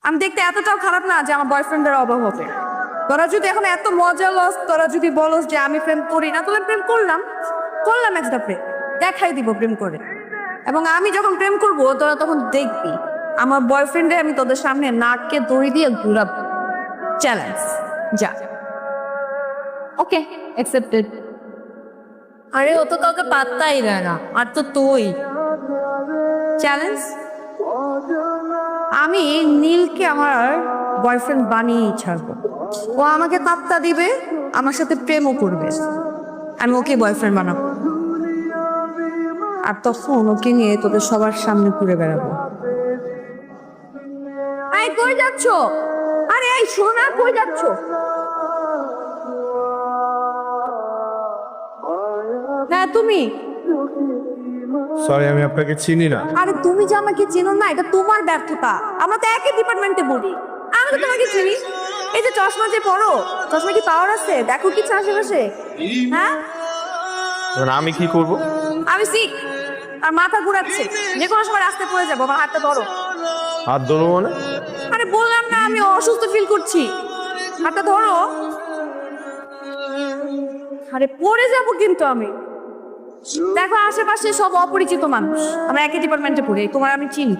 আমি দেখতে এতটাও খারাপ না যে আমার বয়ফ্রেন্ডের অভাব হবে। তোরা যদি এখন এত মজা লস, তোরা যদি বলস যে আমি প্রেম করি না, তাহলে প্রেম করলাম একটা প্রেম দেখাই দিব প্রেম করে। এবং আমি যখন প্রেম করব তোরা তখন দেখবি আমার বয়ফ্রেন্ডে আমি তোদের সামনে নাককে দড়ি দিয়ে ঘুরাবো। চ্যালেঞ্জ, যা। ওকে, অ্যাকসেপ্টেড। আরে ও তো কাউকে পাত্তাই দেয় না, আর তো তুই। চ্যালেঞ্জ, আমি নীলকে আমার বয়ফ্রেন্ড বানিয়েই ছাড়বো। ও আমাকে পাত্তা দিবে, আমার সাথে প্রেমও করবে, আমি ওকে বয়ফ্রেন্ড বানাবো। আর তখন ওকে নিয়ে তোদের সবার সামনে ঘুরে বেড়াবো। এই কই যাচ্ছ? আরে এই সোনা, কই যাচ্ছ? হ্যাঁ তুমি। সরি, আমি আপনাকে চিনি না। আরে তুমি যে আমাকে চেনো না, এটা তোমার ব্যর্থতা। আমরা তো একই ডিপার্টমেন্টে পড়ি, আমি তো তোমাকে চিনি। এই যে চশমা যে পরো, চশমা কি পাওয়ার আছে? দেখো কিছু আশেপাশে। হ্যাঁ, এবার আমি কি করব? আমি শিখ, আর মাথা ঘুরাচ্ছে, যে কোনো সময় রাস্তায় পড়ে যাবো। আমার হাতটা ধরো। হাত ধরবো মানে? আরে বললাম না আমি অসুস্থ ফিল করছি, হাতটা ধরো। আরে পড়ে যাবো কিন্তু আমি। দেখো আশেপাশে সব অপরিচিত মানুষ, আমরা একই ডিপার্টমেন্টে পড়ি, তোমার আমি চিনি।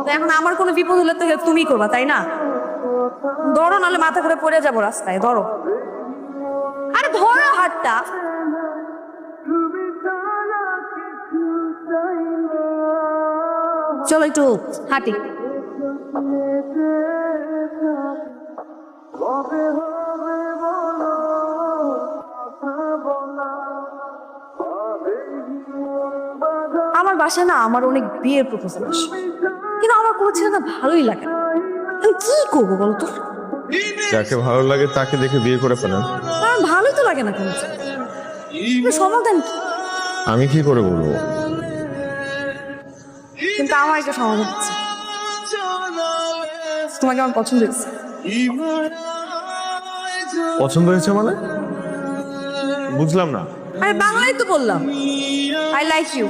তো এখন আমার কোনো বিপদ হলে তো তুমি করবা, তাই না? ধরো, নাহলে মাথা করে পড়ে যাবো রাস্তায়। ধরো, আরে ধরো হাতটা। চলো একটু হাঁটি। আমার বাসা না আমার অনেক বিয়ের প্রপোজাল আসে, কিন্তু আমার কোনো ছেলে না ভালোই লাগে না। আমি কি করবো বলতো? যাকে ভালো লাগে তাকে দেখে বিয়ে করে ফেলেন। আমার ভালোই তো লাগে না কোনো ছেলে। সমাধান কি? আমি কি করে বলবো? কিন্তু আমার একটা সমাধান আছে। তোমাকে আমার পছন্দ হয়েছে। পছন্দ হয়েছে মানে? বুঝলাম না। আরে বাংলায় তো বললাম, আই লাইক ইউ।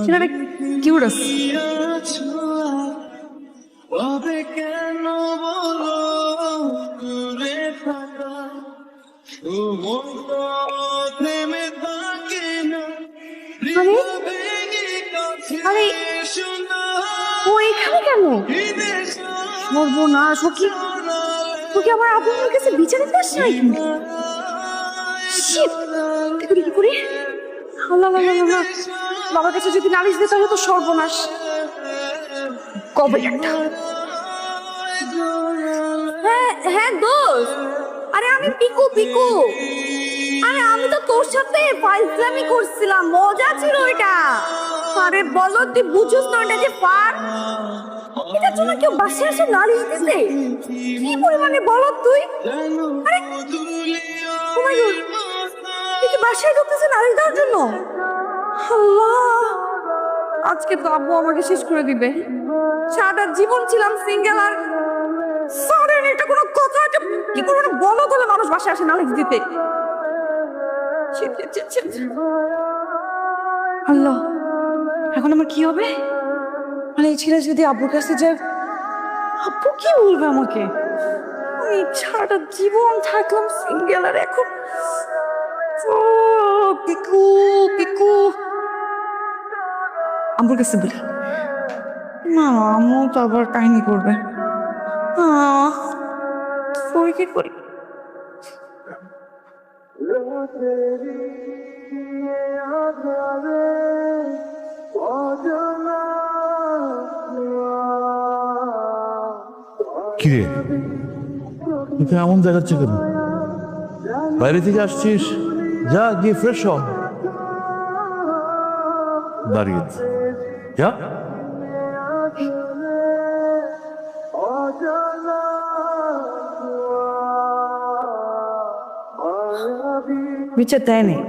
ছেলেটা কিউট আছে। আরে ও এখানে কেন? সর্বনাশ, ও কি আমার আপুর কাছে বিচারে পাস নাই কিন্তু। Shit! কি করি? আল্লাহ আল্লাহ আল্লাহ, বাবার কাছে যদি নালিশ দিতে হতো সর্বনাশ। কবে একটা। হ্যাঁ হ্যাঁ দোস্ত, আরে আমি পিকু। আরে আমি তো তোর সাথে ফাইজলামি করছিলাম, মজা ছিল এটা। আরে বলো, তুই বুঝছিস না এটা যে পার? এটার জন্য কেউ বাসায় এসে নালিশ দিতে? কি পরিমাণে বলো তুই? আরে ও মাই গড, তুই কি বাসায় ঢুকতেছে নালিশ দেওয়ার জন্য? আল্লাহ, আজকে তো আব্বু আমাকে শেষ করে দিবে। সারাটা জীবন ছিলাম সিঙ্গেল, আর সারেন এটা কোনো কথা? এটা কি করে বলো তাহলে মানুষ বাসায় আসে নালিশ দিতে? আল্লাহ, এখন আমার কি হবে? মানে এই ছেলে যদি আব্বুর কাছে যায়, আব্বু কি বলবে আমাকে? আমি সারাটা জীবন থাকলাম সিঙ্গেল, আর এখন পিকু আব্বুর কাছে বলি না, আম্মু তো আবার কাহিনী করবে। কি করি? কিরে, তুই এমন দেখাচ্ছে কেন? বাইরে থেকে আসছিস, যা গিয়ে ফ্রেশ হ। দাঁড়িয়ে যা। বিচার দেয় নেই।